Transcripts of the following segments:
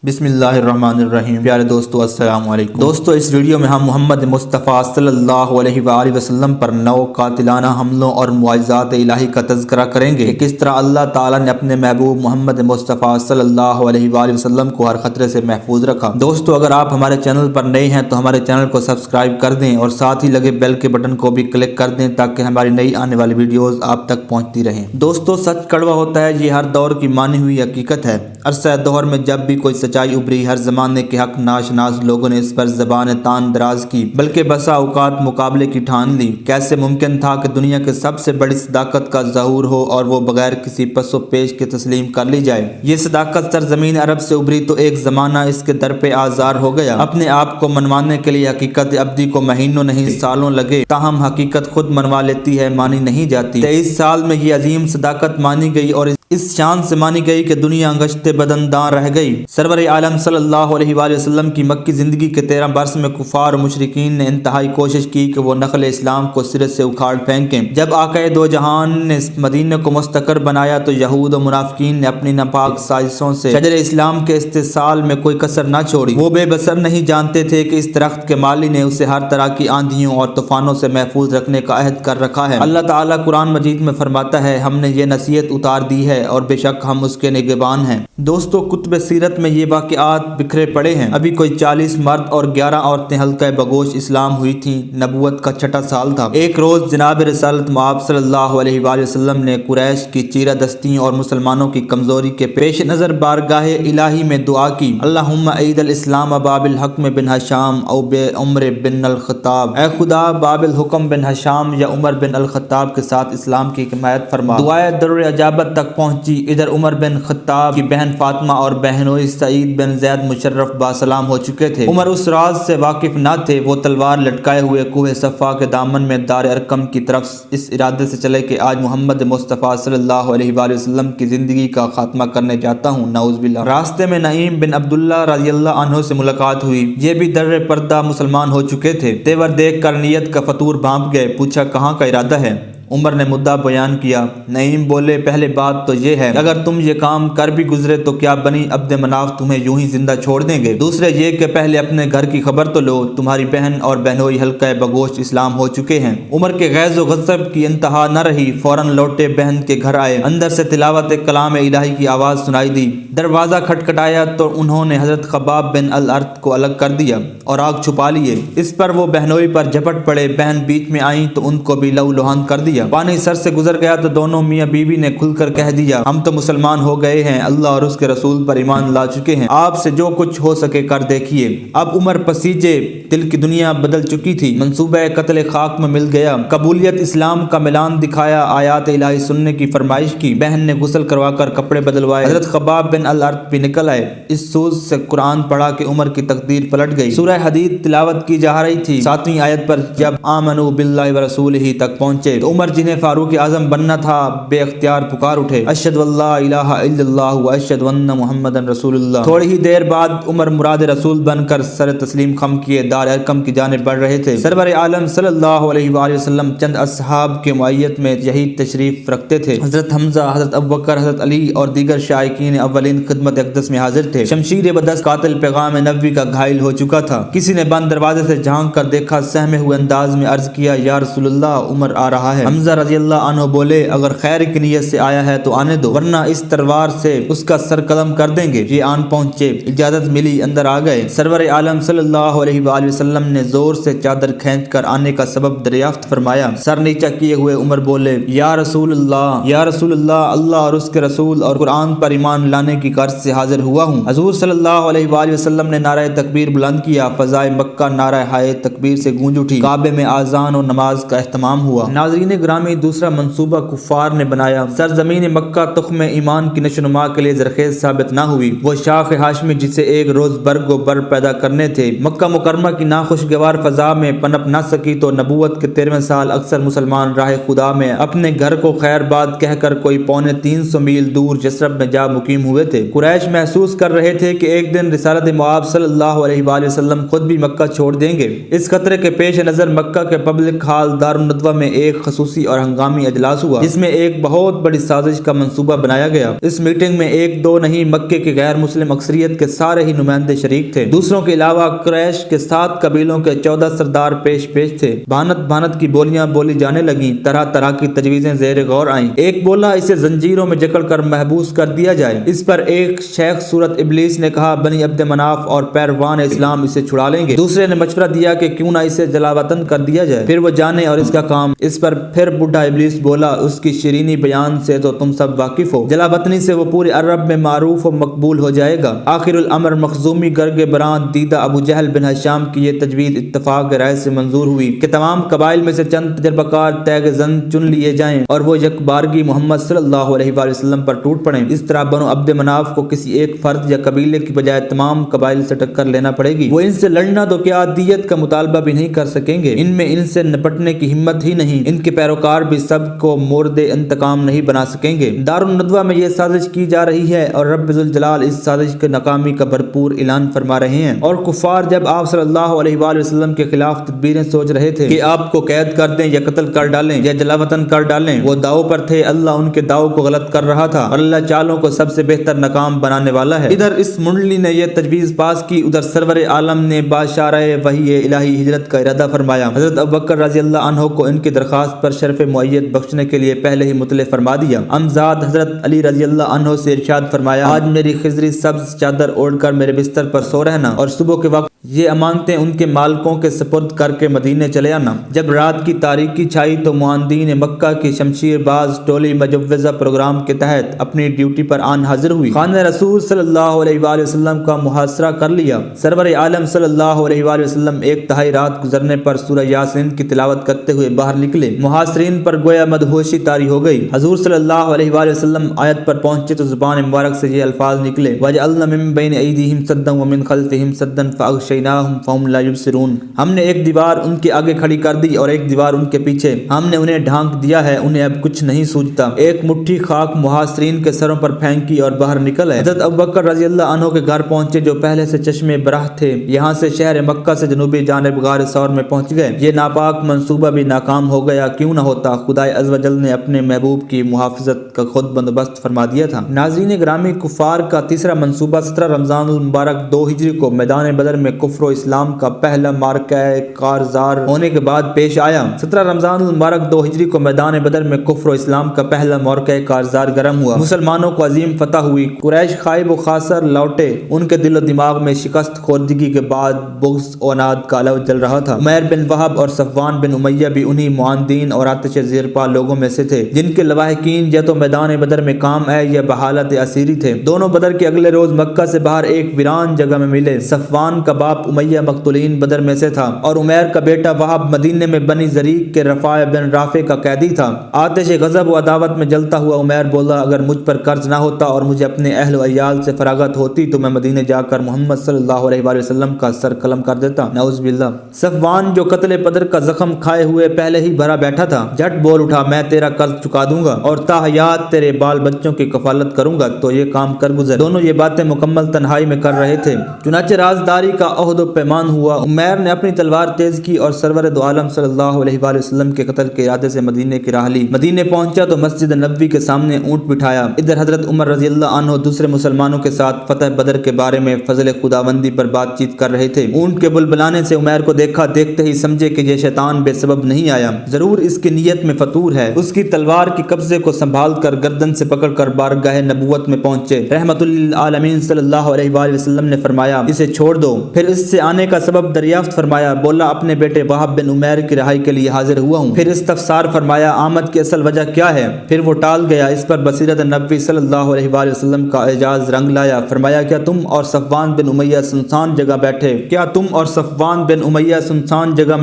بسم اللہ الرحمن الرحیم۔ پیارے دوستو السلام علیکم۔ دوستو اس ویڈیو میں ہم محمد مصطفیٰ صلی اللہ علیہ وآلہ وسلم پر 9 قاتلانہ حملوں اور معجزات الہی کا تذکرہ کریں گے کہ کس طرح اللہ تعالیٰ نے اپنے محبوب محمد مصطفیٰ صلی اللہ علیہ وآلہ وسلم کو ہر خطرے سے محفوظ رکھا۔ دوستو اگر آپ ہمارے چینل پر نئے ہیں تو ہمارے چینل کو سبسکرائب کر دیں اور ساتھ ہی لگے بیل کے بٹن کو بھی کلک کر دیں تاکہ ہماری نئی آنے والی ویڈیوز آپ تک پہنچتی رہیں۔ دوستو سچ کڑوا ہوتا ہے، یہ ہر دور کی مانی ہوئی حقیقت ہے۔ عرصہ دہر میں جب بھی کوئی سچائی ابھری، ہر زمانے کے حق ناشناس لوگوں نے اس پر زبان تان دراز کی، بلکہ بسا اوقات مقابلے کی ٹھان لی۔ کیسے ممکن تھا کہ دنیا کے سب سے بڑی صداقت کا ظہور ہو اور وہ بغیر کسی پس و پیش کے تسلیم کر لی جائے؟ یہ صداقت سرزمین عرب سے ابھری تو ایک زمانہ اس کے در پہ آزار ہو گیا۔ اپنے آپ کو منوانے کے لیے حقیقت ابدی کو مہینوں نہیں سالوں لگے، تاہم حقیقت خود منوا لیتی ہے، مانی نہیں جاتی۔ 23 سال میں یہ عظیم صداقت مانی گئی اور اس شان سے مانی گئی کہ دنیا انگشت بدن داں رہ گئی۔ سرور عالم صلی اللہ علیہ وآلہ وسلم کی مکی زندگی کے 13 برس میں کفار و مشرکین نے انتہائی کوشش کی کہ وہ نخل اسلام کو سرے سے اکھاڑ پھینکیں۔ جب آقا دو جہان نے مدینہ کو مستقر بنایا تو یہود و منافقین نے اپنی ناپاک سازشوں سے شجر اسلام کے استحصال میں کوئی کسر نہ چھوڑی۔ وہ بے بصر نہیں جانتے تھے کہ اس درخت کے مالی نے اسے ہر طرح کی آندھیوں اور طوفانوں سے محفوظ رکھنے کا عہد کر رکھا ہے۔ اللہ تعالیٰ قرآن مجید میں فرماتا ہے، ہم نے یہ نصیحت اتار دی ہے اور بے شک ہم اس کے نگہبان ہیں۔ دوستو کتب سیرت میں یہ واقعات بکھرے پڑے ہیں۔ ابھی کوئی 40 مرد اور 11 عورتیں حلقہ بگوش اسلام ہوئی تھیں۔ نبوت کا 6واں سال تھا۔ ایک روز جناب رسالت مآب صلی اللہ علیہ وآلہ وسلم نے قریش کی چیرہ دستیوں اور مسلمانوں کی کمزوری کے پیش نظر بارگاہ الہی میں دعا کی، اللہم عید الاسلام باب الحکم بن ہشام او بے عمر بن الخطاب۔ اے خدا باب الحکم بن ہشام یا عمر بن الخطاب کے ساتھ اسلام کی حمایت فرما۔ دعائے در اجابت تک پہنچی۔ ادھر عمر بن خطاب کی بہن فاطمہ اور بہنوئی سعید بن زید مشرف باسلام ہو چکے تھے۔ عمر اس راز سے واقف نہ تھے۔ وہ تلوار لٹکائے ہوئے کوہ صفا کے دامن میں دار ارقم کی طرف اس ارادے سے چلے کہ آج محمد مصطفیٰ صلی اللہ علیہ وآلہ وسلم کی زندگی کا خاتمہ کرنے جاتا ہوں، نعوذ باللہ۔ راستے میں نعیم بن عبداللہ رضی اللہ عنہ سے ملاقات ہوئی۔ یہ بھی در پردہ مسلمان ہو چکے تھے۔ تیور دیکھ کر نیت کا فطور بھانپ گئے۔ پوچھا کہاں کا ارادہ ہے؟ عمر نے مدعا بیان کیا۔ نعیم بولے، پہلے بات تو یہ ہے اگر تم یہ کام کر بھی گزرے تو کیا بنی عبد مناف تمہیں یوں ہی زندہ چھوڑ دیں گے؟ دوسرے یہ کہ پہلے اپنے گھر کی خبر تو لو، تمہاری بہن اور بہنوئی حلقہ بگوش اسلام ہو چکے ہیں۔ عمر کے غیظ و غضب کی انتہا نہ رہی، فوراً لوٹے، بہن کے گھر آئے۔ اندر سے تلاوت کلام الہی کی آواز سنائی دی۔ دروازہ کھٹکھٹایا تو انہوں نے حضرت خباب بن الارت کو الگ کر دیا اور آگ چھپا لیے۔ اس پر وہ بہنوئی پر جھپٹ پڑے۔ بہن بیچ میں آئیں تو ان کو بھی لہو لہان کر دیا۔ پانی سر سے گزر گیا تو دونوں میاں بیوی نے کھل کر کہہ دیا، ہم تو مسلمان ہو گئے ہیں، اللہ اور اس کے رسول پر ایمان لا چکے ہیں، آپ سے جو کچھ ہو سکے کر دیکھیے۔ اب عمر پسیجے دل کی دنیا بدل چکی تھی۔ منصوبہ قتل خاک میں مل گیا۔ قبولیت اسلام کا ملان دکھایا، آیات الہی سننے کی فرمائش کی۔ بہن نے غسل کروا کر کپڑے بدلوائے۔ حضرت خباب بن الارت بھی نکل آئے۔ اس سوز سے قرآن پڑھا کہ عمر کی تقدیر پلٹ گئی۔ سورہ حدید تلاوت کی جا رہی تھی۔ 7ویں آیت پر جب آمنوا باللہ ورسولہ تک پہنچے تو عمر جنہیں فاروق اعظم بننا تھا بے اختیار پکار اٹھے، اشہد واللہ الہ الا اللہ و اشہد ان محمدن رسول اللہ۔ تھوڑی ہی دیر بعد عمر مراد رسول بن کر سر تسلیم خم کیے دار ارقم کی جانب بڑھ رہے تھے۔ سرور عالم صلی اللہ علیہ وآلہ وسلم چند اصحاب کے معیت میں یہی تشریف رکھتے تھے۔ حضرت حمزہ، حضرت ابوبکر، حضرت علی اور دیگر شائقین اولین خدمت اقدس میں حاضر تھے۔ شمشیر بدست قاتل پیغام نبوی کا گھائل ہو چکا تھا۔ کسی نے بند دروازے سے جھانک کر دیکھا، سہمے ہوئے انداز میں عرض کیا، یا رسول اللہ عمر آ رہا ہے۔ حمزہ رضی اللہ عنہ بولے، اگر خیر کی نیت سے آیا ہے تو آنے دو، ورنہ اس تلوار سے اس کا سر قلم کر دیں گے۔ یہ آن پہنچے، اجازت ملی، اندر آ گئے۔ سرور عالم صلی اللہ علیہ وآلہ وسلم نے زور سے چادر کھینچ کر آنے کا سبب دریافت فرمایا۔ سر نیچا کیے ہوئے عمر بولے، یا رسول اللہ، یا رسول اللہ، اللہ اور اس کے رسول اور قرآن پر ایمان لانے کی غرض سے حاضر ہوا ہوں۔ حضور صلی اللہ علیہ وآلہ وسلم نے نعرہ تکبیر بلند کیا۔ فضائے مکہ نعرہ ہائے تکبیر سے گونج اٹھی۔ کعبے میں اذان و نماز کا اہتمام ہوا۔ ناظرین گرامی، دوسرا منصوبہ کفار نے بنایا۔ سرزمین مکہ تخم ایمان کی نشوونما کے لیے زرخیز ثابت نہ ہوئی۔ وہ شاخ ہاشمی جسے ایک روز برگ و بر پیدا کرنے تھے، مکہ مکرمہ کی ناخوشگوار فضا میں پنپ نہ سکی تو نبوت کے 13ویں سال اکثر مسلمان راہ خدا میں اپنے گھر کو خیر باد کہہ کر کوئی 350 میل دور یثرب میں جا مقیم ہوئے تھے۔ قریش محسوس کر رہے تھے کہ ایک دن رسالت مآب صلی اللہ علیہ وآلہ وسلم خود بھی مکہ چھوڑ دیں گے۔ اس خطرے کے پیش نظر مکہ کے پبلک ہال دار الندوہ میں ایک خصوصی خصوصی اور ہنگامی اجلاس ہوا جس میں ایک بہت بڑی سازش کا منصوبہ بنایا گیا۔ اس میٹنگ میں ایک دو نہیں مکے کے غیر مسلم اکثریت کے سارے ہی نمائندے شریک تھے۔ دوسروں کے علاوہ قریش کے 7 قبیلوں کے 14 سردار پیش تھے۔ بھانت بھانت کی بولیاں بولی جانے لگیں، طرح طرح کی تجویزیں زیر غور آئیں۔ ایک بولا اسے زنجیروں میں جکڑ کر محبوس کر دیا جائے۔ اس پر ایک شیخ صورت ابلیس نے کہا بنی عبد مناف اور پیروان اسلام اسے چھڑا لیں گے۔ دوسرے نے مشورہ دیا کہ کیوں نہ اسے جلا وطن کر دیا جائے، پھر وہ جانے اور اس کا کام۔ اس پر پھر بڈھا ابلیس بولا اس کی شیرینی بیان سے تو تم سب واقف ہو، جلا وطنی سے وہ پورے عرب میں معروف و مقبول ہو جائے گا۔ آخر الامر مخزومی گرگ بران دیدہ ابو جہل بن ہشام کی یہ تجویز اتفاق رائے سے منظور ہوئی کہ تمام قبائل میں سے چند تجربہ کار تیغ زن چن لیے جائیں اور وہ یکبارگی محمد صلی اللہ علیہ وآلہ وسلم پر ٹوٹ پڑیں۔ اس طرح بنو عبد مناف کو کسی ایک فرد یا قبیلے کی بجائے تمام قبائل سے ٹکر لینا پڑے گی۔ وہ ان سے لڑنا تو کیا دیت کا مطالبہ بھی نہیں کر سکیں گے، ان میں ان سے نپٹنے کی ہمت ہی نہیں، ان کے پیروکار بھی سب کو مورد انتقام نہیں بنا سکیں گے۔ دارالندوہ میں یہ سازش کی جا رہی ہے اور رب ذوالجلال اس سازش کے ناکامی کا بھرپور اعلان فرما رہے ہیں۔ اور کفار جب آپ صلی اللہ علیہ وآلہ وسلم کے خلاف تدبیریں سوچ رہے تھے کہ آپ کو قید کر دیں یا قتل کر ڈالیں یا جلا وطن کر ڈالیں، وہ داؤ پر تھے۔ اللہ ان کے داؤ کو غلط کر رہا تھا اور اللہ چالوں کو سب سے بہتر ناکام بنانے والا ہے۔ ادھر اس منڈلی نے یہ تجویز پاس کی، ادھر سرور عالم نے باشارۂ وحی الہی ہجرت کا ارادہ فرمایا۔ حضرت ابوبکر رضی اللہ عنہ کو ان کی درخواست پر شرف معیت بخشنے کے لیے پہلے ہی مطلع فرما دیا۔ امزاد حضرت علی رضی اللہ عنہ سے ارشاد فرمایا آج میری خضری سبز چادر اوڑھ کر میرے بستر پر سو رہنا اور صبح کے وقت یہ امانتیں ان کے مالکوں کے سپرد کر کے مدینے چلے آنا۔ جب رات کی تاریکی چھائی تو معاندین مکہ کی شمشیر باز ٹولی مجوزہ پروگرام کے تحت اپنی ڈیوٹی پر آن حاضر ہوئی۔ خانہ رسول صلی اللہ علیہ وآلہ وسلم کا محاصرہ کر لیا۔ سرور عالم صلی اللہ علیہ وآلہ وسلم ایک تہائی رات گزرنے پر سورہ یاسین کی تلاوت کرتے ہوئے باہر نکلے۔ محاصرین پر گویا مدہوشی طاری ہو گئی۔ حضور صلی اللہ علیہ وآلہ وسلم آیت پر پہنچے تو زبان مبارک سے یہ الفاظ نکلے وَجَعَلْنَا مِن بَيْنِ أَيْدِيهِمْ سَدًّا وَمِن خَلْفِهِمْ سَدًّا فَأَغْشَيْنَاهُمْ فَهُمْ لَا يُبْصِرُونَ۔ ہم نے ایک دیوار ان کے آگے کھڑی کر دی اور ایک دیوار ان کے پیچھے، ہم نے انہیں ڈھانک دیا ہے، انہیں اب کچھ نہیں سوچتا۔ ایک مٹھی خاک محاصرین کے سروں پر پھینکی اور باہر نکل آئے۔ حضرت ابوبکر رضی اللہ عنہ کے گھر پہنچے جو پہلے سے چشمے براہ تھے۔ یہاں سے شہر مکہ سے جنوبی جانب غار ثور میں پہنچ گئے۔ یہ ناپاک منصوبہ بھی ناکام ہو گیا، کیوں نہ ہوتا، خدائے عز و جل نے اپنے محبوب کی محافظت کا خود بندوبست فرما دیا تھا۔ ناظرین گرامی، کفار کا تیسرا منصوبہ 17 رمضان المبارک 2 ہجری کو میدان بدر میں کفر و اسلام کا پہلا معرکہ کارزار ہونے کے بعد پیش آیا۔ 17 رمضان المبارک 2 ہجری کو میدان بدر میں کفر و اسلام کا پہلا معرکہ کارزار گرم ہوا۔ مسلمانوں کو عظیم فتح ہوئی۔ قریش خائب و خاسر لوٹے۔ ان کے دل و دماغ میں شکست خوردگی کے بعد بغض و عناد کا علو جل رہا تھا۔ عمیر بن وہب اور صفوان بن امیہ بھی انہی معاندین اور آتش زیرپا لوگوں میں سے تھے جن کے لواحقین یا تو میدان بدر میں کام آئے یا بحالت اسیری تھے۔ دونوں بدر کے اگلے روز مکہ سے باہر ایک ویران جگہ میں ملے۔ صفوان کا باپ امیہ مقتولین بدر میں سے تھا اور عمیر کا بیٹا وہب مدینے میں بنی زریق کے رفاع بن رافع کا قیدی تھا۔ آتش غضب و عداوت میں جلتا ہوا عمیر بولا اگر مجھ پر قرض نہ ہوتا اور مجھے اپنے اہل و عیال سے فراغت ہوتی تو میں مدینے جا کر محمد صلی اللہ علیہ وآلہ وسلم کا سر قلم کر دیتا۔ نعوذ باللہ۔ صفوان جو قتل بدر کا زخم کھائے ہوئے پہلے ہی بھرا بیٹھا تھا جھٹ بول اٹھا میں تیرا قرض چکا دوں گا اور تا حیات تیرے بال بچوں کی کفالت کروں گا، تو یہ کام کر گزر۔ دونوں یہ باتیں مکمل تنہائی میں کر رہے تھے، چنانچہ رازداری کا عہد و پیمان ہوا۔ عمیر نے اپنی تلوار تیز کی اور سرور دو عالم صلی اللہ علیہ وآلہ وسلم کے قتل کے ارادے سے مدینے کی راہ لی۔ مدینے پہنچا تو مسجد نبوی کے سامنے اونٹ بٹھایا۔ ادھر حضرت عمر رضی اللہ عنہ دوسرے مسلمانوں کے ساتھ فتح بدر کے بارے میں فضل خداوندی پر بات چیت کر رہے تھے۔ اونٹ کے بلبلانے سے عمیر کو دیکھا، دیکھتے ہی سمجھے کہ یہ شیطان بے سبب نہیں آیا، ضرور اس کی نیت میں فطور ہے۔ اس کی تلوار کی قبضے کو سنبھال کر گردن سے پکڑ کر بارگاہ نبوت میں پہنچے۔ رحمت للعالمین صلی اللہ علیہ وآلہ وسلم نے فرمایا اسے چھوڑ دو، پھر اس سے آنے کا سبب دریافت فرمایا۔ بولا اپنے بیٹے وہب بن عمیر کی رہائی کے لیے حاضر ہوا ہوں۔ پھر استفسار فرمایا آمد کی اصل وجہ کیا ہے؟ پھر وہ ٹال گیا۔ اس پر بصیرت نبوی صلی اللہ علیہ وآلہ وسلم کا اعجاز رنگ لایا۔ فرمایا کیا تم اور صفوان بن امیہ سنسان جگہ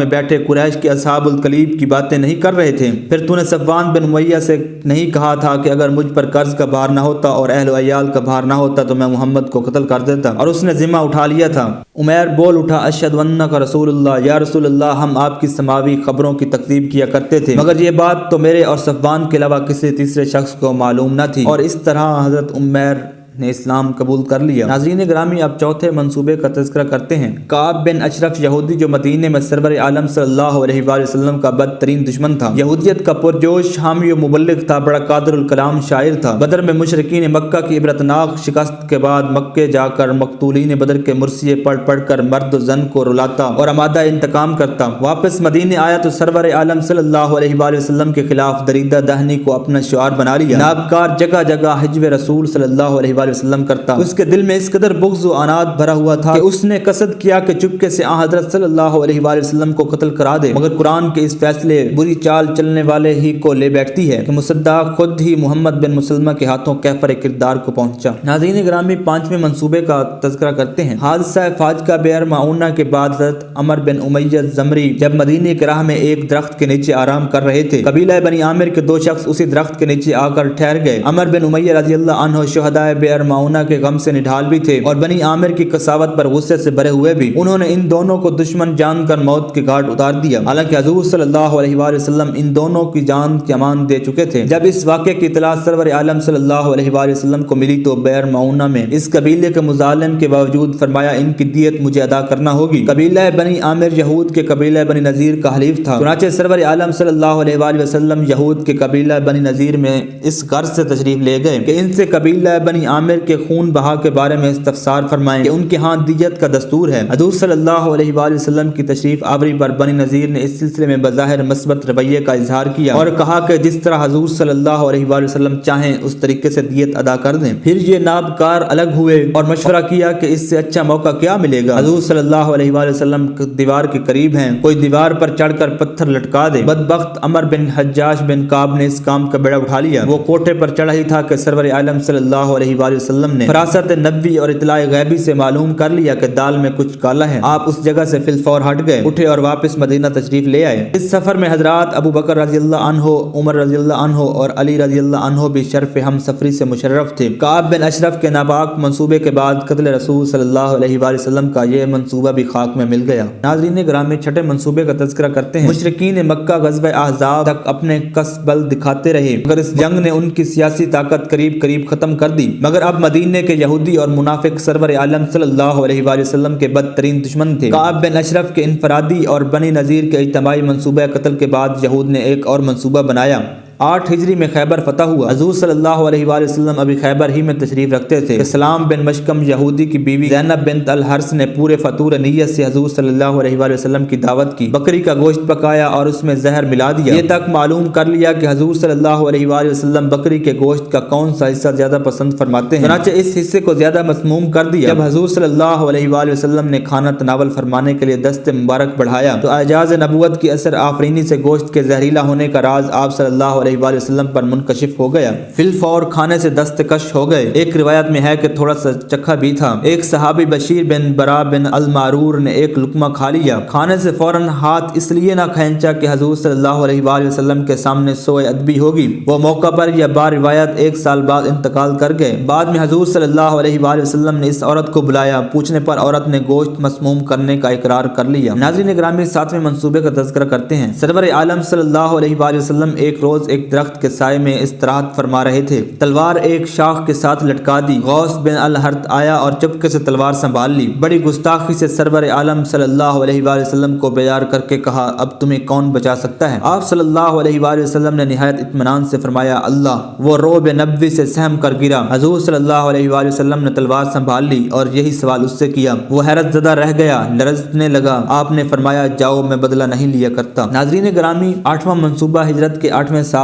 بیٹھے قریش کے اصحاب الکلیب کی باتیں نہیں کر رہے تھے؟ پھر تو نے صفوان بن امیہ سے نہیں کہا تھا کہ اگر مجھ پر قرض کا بھار نہ ہوتا اور اہل و عیال کا بھار نہ ہوتا تو میں محمد کو قتل کر دیتا؟ اور اس نے ذمہ اٹھا لیا تھا۔ عمیر بول اٹھا اشہد انک رسول اللہ، یا رسول اللہ ہم آپ کی سماوی خبروں کی تکذیب کیا کرتے تھے، مگر یہ بات تو میرے اور صفوان کے علاوہ کسی تیسرے شخص کو معلوم نہ تھی۔ اور اس طرح حضرت عمیر نے اسلام قبول کر لیا۔ ناظرین گرامی، اب چوتھے منصوبے کا تذکرہ کرتے ہیں۔ کعب بن اشرف یہودی جو مدینے میں سرور عالم صلی اللہ علیہ وآلہ وسلم کا بدترین دشمن تھا، یہودیت کا پرجوش حامی و مبلغ تھا، بڑا قادر الکلام شاعر تھا۔ بدر میں مشرکین مکہ کی عبرتناک شکست کے بعد مکے جا کر مقتولین بدر کے مرثیے پڑھ پڑھ کر مرد و زن کو رلاتا اور آمادہ انتقام کرتا۔ واپس مدینے آیا تو سرور عالم صلی اللہ علیہ وآلہ وسلم کے خلاف دریدہ دہنی کو اپنا شعار بنا لیا۔ نابکار جگہ جگہ حجو رسول صلی اللہ علیہ وآلہ وسلم کرتا۔ اس کے دل میں اس قدر بغض و عناد بھرا ہوا تھا کہ اس نے قصد کیا کہ چپکے سے حضرت صلی اللہ علیہ وآلہ وسلم کو قتل کرا دے، مگر قرآن کے اس فیصلے بری چال چلنے والے ہی کو لے بیٹھتی ہے کہ مصدق خود ہی محمد بن مسلمہ کے ہاتھوں کیفر کردار کو پہنچا۔ ناظرین گرامی، پانچویں منصوبے کا تذکرہ کرتے ہیں۔ حادثہ فاجقہ بئر معونہ کے بعد حضرت عمر بن امیہ زمری جب مدینے کے راہ میں ایک درخت کے نیچے آرام کر رہے تھے، قبیلہ بنی عامر کے دو شخص اسی درخت کے نیچے آ کر ٹھہر گئے۔ عمر بن امیہ رضی اللہ عنہ شہدائے بئر معونہ کے غم سے نڈھال بھی تھے اور بنی عامر کی قساوت پر غصے سے بھرے ہوئے بھی۔ انہوں نے ان دونوں کو دشمن جان کر موت کے گھاٹ اتار دیا، حالانکہ حضور صلی اللہ علیہ وآلہ وسلم ان دونوں کی جان کی امان دے چکے تھے۔ جب اس واقعے کی اطلاع سرور عالم صلی اللہ علیہ وآلہ وسلم کو ملی تو بئر معونہ میں اس قبیلے کے مظالم کے باوجود فرمایا ان کی دیت مجھے ادا کرنا ہوگی۔ قبیلہ بنی عامر یہود کے قبیلہ بنی نذیر کا حلیف تھا، چنانچہ سرور عالم صلی اللہ علیہ وآلہ وسلم یہود کے قبیلہ بنی نذیر میں اس غرض سے تشریف لے گئے کہ ان سے قبیلہ بنی عامر کے خون بہا کے بارے میں استفسار فرمائیں کہ ان کے ہاں دیت کا دستور ہے۔ حضور صلی اللہ علیہ وآلہ وسلم کی تشریف آوری پر بنی نذیر نے اس سلسلے میں بظاہر مثبت رویے کا اظہار کیا اور کہا کہ جس طرح حضور صلی اللہ علیہ وآلہ وسلم چاہیں اس طریقے سے دیت ادا کر دیں۔ پھر یہ نابکار الگ ہوئے اور مشورہ کیا کہ اس سے اچھا موقع کیا ملے گا، حضور صلی اللہ علیہ وآلہ وسلم دیوار کے قریب ہیں، کوئی دیوار پر چڑھ کر پتھر لٹکا دے۔ بدبخت عمر بن حجاج بن کعب نے اس کام کا بیڑا اٹھا لیا۔ وہ کوٹے پر چڑھا ہی تھا کہ سرور عالم صلی اللہ علیہ وآلہ وسلم نے فراست نبوی اور اطلاع غیبی سے معلوم کر لیا کہ دال میں کچھ کالا ہے۔ آپ اس جگہ سے فی الفور ہٹ گئے، اٹھے اور واپس مدینہ تشریف لے آئے۔ اس سفر میں حضرات ابو بکر رضی اللہ عنہ، عمر رضی اللہ عنہ اور علی رضی اللہ عنہ بھی شرف ہم سفری سے مشرف تھے۔ کعب بن اشرف کے ناپاک منصوبے کے بعد قتل رسول صلی اللہ علیہ وآلہ وسلم کا یہ منصوبہ بھی خاک میں مل گیا۔ ناظرین گرامی، چھٹے منصوبے کا تذکرہ کرتے ہیں۔ مشرکین مکہ غزوہ احزاب تک اپنے کس بل دکھاتے رہے، مگر اس جنگ نے ان کی سیاسی طاقت قریب قریب ختم کر دی۔ مگر اب مدینے کے یہودی اور منافق سرور عالم صلی اللہ علیہ وآلہ وسلم کے بدترین دشمن تھے۔ کعب بن اشرف کے انفرادی اور بنی نذیر کے اجتماعی منصوبہ قتل کے بعد یہود نے ایک اور منصوبہ بنایا۔ 8 ہجری میں خیبر فتح ہوا۔ حضور صلی اللہ علیہ وآلہ وسلم ابھی خیبر ہی میں تشریف رکھتے تھے کہ سلام بن مشکم یہودی کی بیوی زینب بنت الحرث نے پورے فطور نیت سے حضور صلی اللہ علیہ وآلہ وسلم کی دعوت کی، بکری کا گوشت پکایا اور اس میں زہر ملا دیا۔ یہ تک معلوم کر لیا کہ حضور صلی اللہ علیہ وآلہ وسلم بکری کے گوشت کا کون سا حصہ زیادہ پسند فرماتے ہیں، چنانچہ اس حصے کو زیادہ مسموم کر دیا۔ جب حضور صلی اللہ علیہ وآلہ وسلم نے کھانا تناول فرمانے کے لیے دست مبارک بڑھایا تو اعجاز نبوت کی اثر آفرینی سے گوشت کے زہریلا ہونے کا راز آپ صلی اللہ علیہ وآلہ وسلم پر منکشف ہو گیا۔ فی الفور کھانے سے دستکش ہو گئے۔ ایک روایت میں ہے کہ تھوڑا سا چکھا بھی تھا۔ ایک صحابی بشیر بن برا بن المعرور نے ایک لقمہ کھا لیا۔ کھانے سے فوراً ہاتھ اس لیے نہ کھینچا کہ حضور صلی اللہ علیہ وآلہ وسلم کے سامنے سوء ادبی ہوگی۔ وہ موقع پر یا با روایت 1 سال بعد انتقال کر گئے۔ بعد میں حضور صلی اللہ علیہ وآلہ وسلم نے اس عورت کو بلایا، پوچھنے پر عورت نے گوشت مسموم کرنے کا اقرار کر لیا۔ ناظرین گرامی، 7ویں منصوبے کا تذکرہ کرتے ہیں۔ سرور عالم صلی اللہ علیہ وآلہ وسلم ایک روز ایک درخت کے سائے میں استراحت فرما رہے تھے۔ تلوار ایک شاخ کے ساتھ لٹکا دی۔ غوث بن الحرث آیا اور چپکے سے تلوار سنبھال لی۔ بڑی گستاخی سے سرور عالم صلی اللہ علیہ وآلہ وسلم کو بیدار کر کے کہا، اب تمہیں کون بچا سکتا ہے؟ آپ صلی اللہ علیہ وآلہ وسلم نے نہایت اطمینان سے فرمایا، اللہ۔ وہ رعب نبوی سے سہم کر گرا۔ حضور صلی اللہ علیہ وآلہ وسلم نے تلوار سنبھال لی اور یہی سوال اس سے کیا۔ وہ حیرت زدہ رہ گیا، لرزنے لگا۔ آپ نے فرمایا، جاؤ، میں بدلہ نہیں لیا کرتا۔ ناظرین گرامی، 8واں منصوبہ ہجرت کے 8ویں سال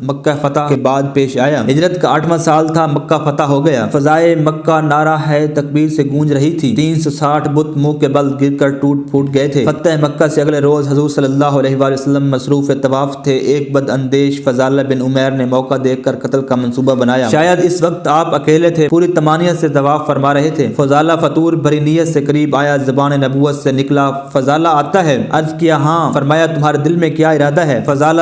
مکہ فتح کے بعد پیش آیا۔ ہجرت کا 8واں سال تھا، مکہ فتح ہو گیا۔ فضائے مکہ نعرہ ہے تکبیر سے گونج رہی تھی۔ 360 بت منہ کے بل گر کر ٹوٹ پھوٹ گئے تھے۔ فتح مکہ سے اگلے روز حضور صلی اللہ علیہ وآلہ وسلم مصروف طواف تھے۔ ایک بد اندیش فضالہ بن عمیر نے موقع دیکھ کر قتل کا منصوبہ بنایا۔ شاید اس وقت آپ اکیلے تھے، پوری طمانینت سے طواف فرما رہے تھے۔ فضالہ فطور بھری نیت سے قریب آیا، زبان نبوت سے نکلا، فضالہ آتا ہے؟ عرض کیا، ہاں۔ فرمایا، تمہارے دل میں کیا ارادہ ہے؟ فضالہ